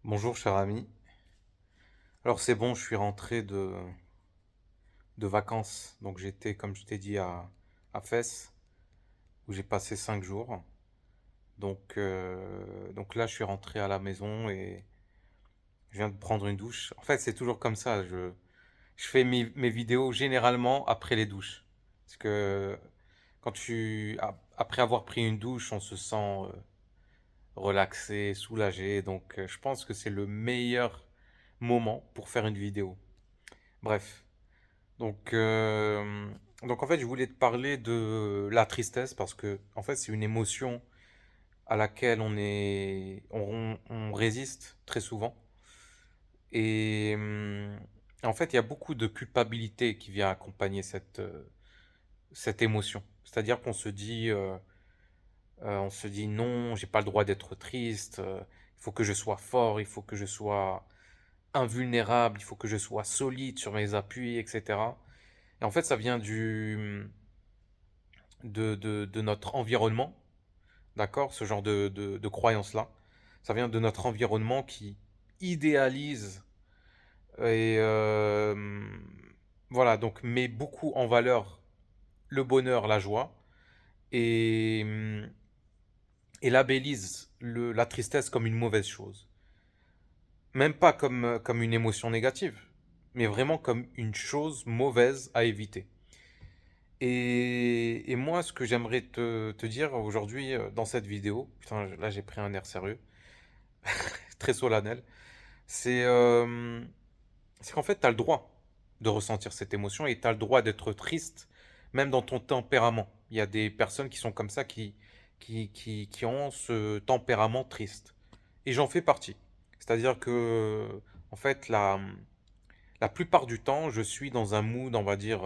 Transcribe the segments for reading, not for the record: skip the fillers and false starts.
Bonjour cher ami. Alors c'est bon, je suis rentré de vacances. Donc j'étais, comme je t'ai dit, à Fès, où j'ai passé 5 jours. Donc là, je suis rentré à la maison et je viens de prendre une douche. En fait, c'est toujours comme ça. Je fais mes vidéos généralement après les douches. Parce que après avoir pris une douche, on se sent relaxé, soulagé. Donc je pense que c'est le meilleur moment pour faire une vidéo. Bref. Donc, euh, donc en fait, je voulais te parler de la tristesse parce que en fait, c'est une émotion à laquelle on résiste très souvent. Et en fait, il y a beaucoup de culpabilité qui vient accompagner cette émotion. C'est-à-dire on se dit non, j'ai pas le droit d'être triste. Il faut que je sois fort, il faut que je sois invulnérable, il faut que je sois solide sur mes appuis, etc. Et en fait, ça vient de notre environnement, d'accord? Ce genre de croyance-là. Ça vient de notre environnement qui idéalise et voilà, donc met beaucoup en valeur le bonheur, la joie et, et labellise la tristesse comme une mauvaise chose. Même pas comme une émotion négative, mais vraiment comme une chose mauvaise à éviter. Et moi, ce que j'aimerais te dire aujourd'hui dans cette vidéo, putain, là j'ai pris un air sérieux, très solennel, c'est c'est qu'en fait, tu as le droit de ressentir cette émotion et tu as le droit d'être triste, même dans ton tempérament. Il y a des personnes qui sont comme ça, qui ont ce tempérament triste. Et j'en fais partie. C'est-à-dire que, en fait, la plupart du temps, je suis dans un mood, on va dire,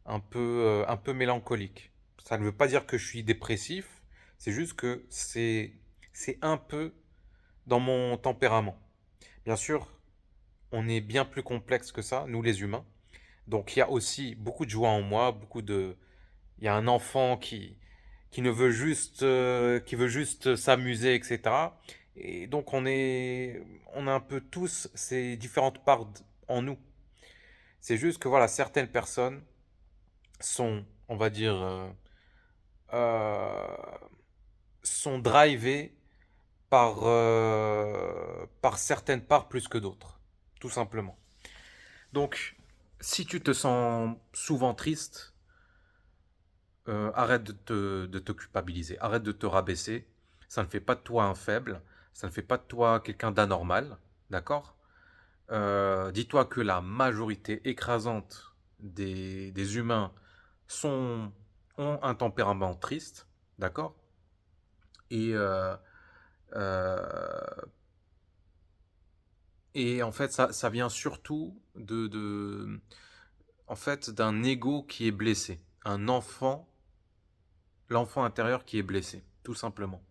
un peu mélancolique. Ça ne veut pas dire que je suis dépressif, c'est juste que c'est un peu dans mon tempérament. Bien sûr, on est bien plus complexe que ça, nous les humains. Donc il y a aussi beaucoup de joie en moi, il y a un enfant qui ne veut juste, qui veut juste s'amuser, etc. Et donc on a un peu tous ces différentes parts en nous. C'est juste que voilà, certaines personnes sont, on va dire, euh, sont drivés par certaines parts plus que d'autres, tout simplement. Donc, si tu te sens souvent triste, arrête de te culpabiliser, arrête de te rabaisser. Ça ne fait pas de toi un faible, ça ne fait pas de toi quelqu'un d'anormal, d'accord? Dis-toi que la majorité écrasante des humains sont, ont un tempérament triste, d'accord? Et euh, Et en fait, ça vient surtout en fait, d'un ego qui est blessé. L'enfant intérieur qui est blessé, tout simplement.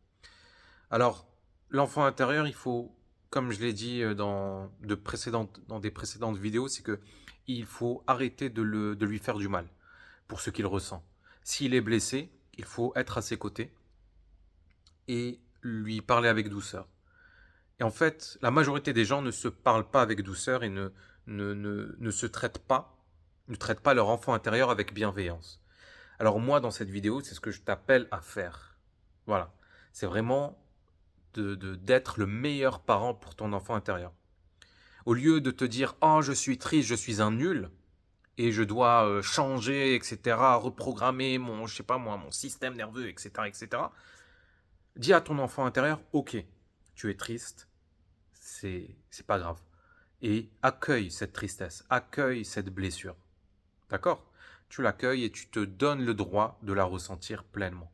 Alors, l'enfant intérieur, il faut, comme je l'ai dit dans des précédentes vidéos, c'est que il faut arrêter de lui faire du mal pour ce qu'il ressent. S'il est blessé, il faut être à ses côtés et lui parler avec douceur. Et en fait, la majorité des gens ne se parlent pas avec douceur et ne se traitent pas, ne traitent pas leur enfant intérieur avec bienveillance. Alors moi, dans cette vidéo, c'est ce que je t'appelle à faire. Voilà. C'est vraiment d'être le meilleur parent pour ton enfant intérieur. Au lieu de te dire, oh, je suis triste, je suis un nul, et je dois changer, etc., reprogrammer je sais pas moi, mon système nerveux, etc., etc., dis à ton enfant intérieur, ok, tu es triste, c'est pas grave. Et accueille cette tristesse, accueille cette blessure. D'accord? Tu l'accueilles et tu te donnes le droit de la ressentir pleinement.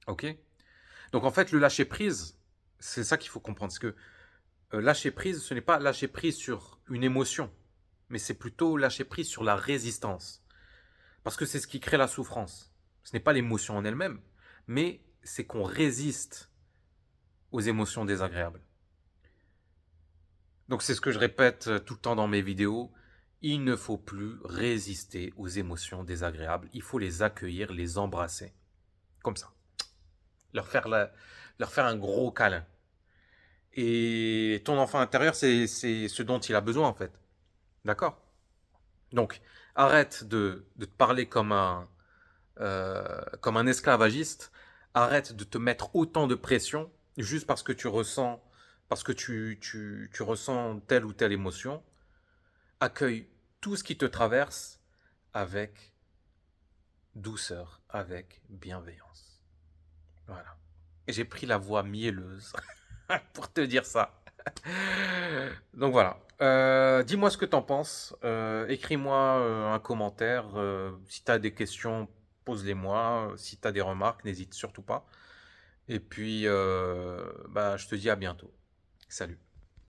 Ok? Donc en fait, le lâcher prise, c'est ça qu'il faut comprendre. Parce que lâcher prise, ce n'est pas lâcher prise sur une émotion, mais c'est plutôt lâcher prise sur la résistance. Parce que c'est ce qui crée la souffrance. Ce n'est pas l'émotion en elle-même, mais c'est qu'on résiste aux émotions désagréables. Donc c'est ce que je répète tout le temps dans mes vidéos. Il ne faut plus résister aux émotions désagréables. Il faut les accueillir, les embrasser. Comme ça. Leur faire, leur faire un gros câlin. Et ton enfant intérieur, c'est ce dont il a besoin, en fait. D'accord? Donc, arrête de te parler comme un esclavagiste. Arrête de te mettre autant de pression juste parce que parce que tu ressens telle ou telle émotion. Accueille tout ce qui te traverse avec douceur, avec bienveillance. Voilà. Et j'ai pris la voix mielleuse pour te dire ça. Donc voilà. Dis-moi ce que t'en penses. Écris-moi un commentaire. Si t'as des questions, pose-les-moi. Si t'as des remarques, n'hésite surtout pas. Et puis, bah, je te dis à bientôt. Salut.